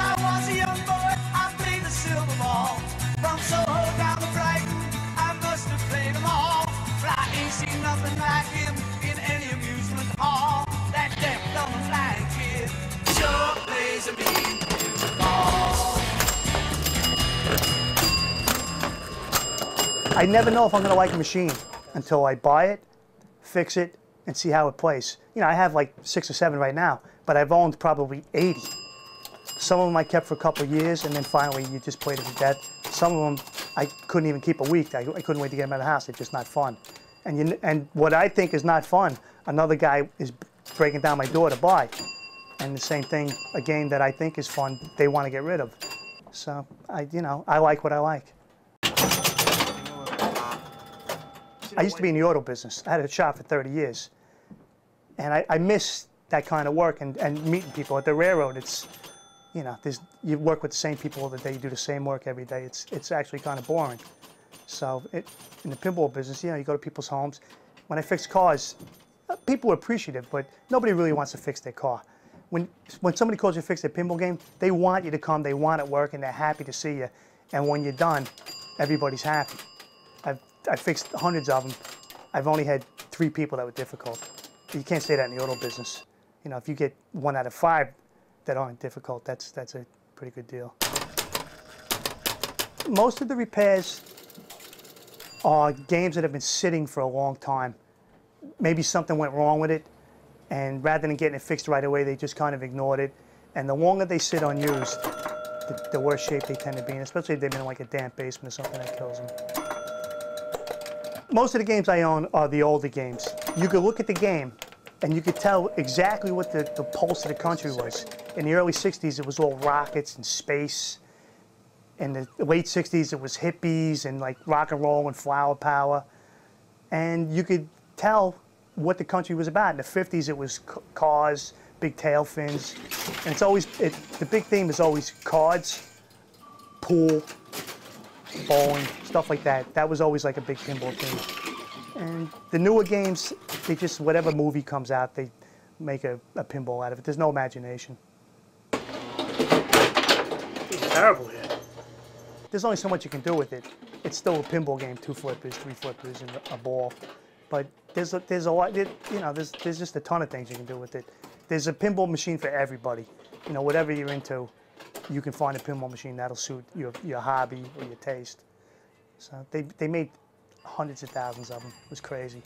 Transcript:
I was a young boy, I played the silver ball. From Soho down to Brighton, I must have played them all. But I ain't seen nothing like him in any amusement hall. That deaf, dumb, and blind kid sure plays a mean pinball. I never know if I'm going to like a machine until I buy it, fix it, and see how it plays. You know, I have like 6 or 7 right now, but I've owned probably 80. Some of them I kept for a couple of years, and then finally you just played it to death. Some of them I couldn't even keep a week. I couldn't wait to get them out of the house. They're just not fun. And what I think is not fun, another guy is breaking down my door to buy. And the same thing, a game that I think is fun, they want to get rid of. So I like what I like. I used to be in the auto business. I had a shop for 30 years. And I miss that kind of work and meeting people. At the railroad, it's, you work with the same people all the day, you do the same work every day. It's actually kind of boring. So in the pinball business, you go to people's homes. When I fix cars, people are appreciative, but nobody really wants to fix their car. When somebody calls you to fix their pinball game, they want you to come, they want it work, and they're happy to see you. And when you're done, everybody's happy. I've fixed hundreds of them. I've only had 3 people that were difficult. You can't say that in the auto business. If you get 1 out of 5 that aren't difficult, that's a pretty good deal. Most of the repairs are games that have been sitting for a long time. Maybe something went wrong with it, and rather than getting it fixed right away, they just kind of ignored it. And the longer they sit unused, the worse shape they tend to be in, especially if they've been in like a damp basement or something that kills them. Most of the games I own are the older games. You could look at the game and you could tell exactly what the pulse of the country was. In the early 60s, it was all rockets and space. In the late 60s, it was hippies and like rock and roll and flower power. And you could tell what the country was about. In the 50s, it was cars, big tail fins. And it's always, the big theme is always cards, pool, bowling, stuff like that. That was always like a big pinball theme. And the newer games, they just, whatever movie comes out, they make a pinball out of it. There's no imagination. It's terrible here. There's only so much you can do with it. It's still a pinball game, 2 flippers, 3 flippers, and a ball. But there's a lot, there's just a ton of things you can do with it. There's a pinball machine for everybody. Whatever you're into, you can find a pinball machine that'll suit your hobby or your taste. So they made hundreds of thousands of them. It was crazy.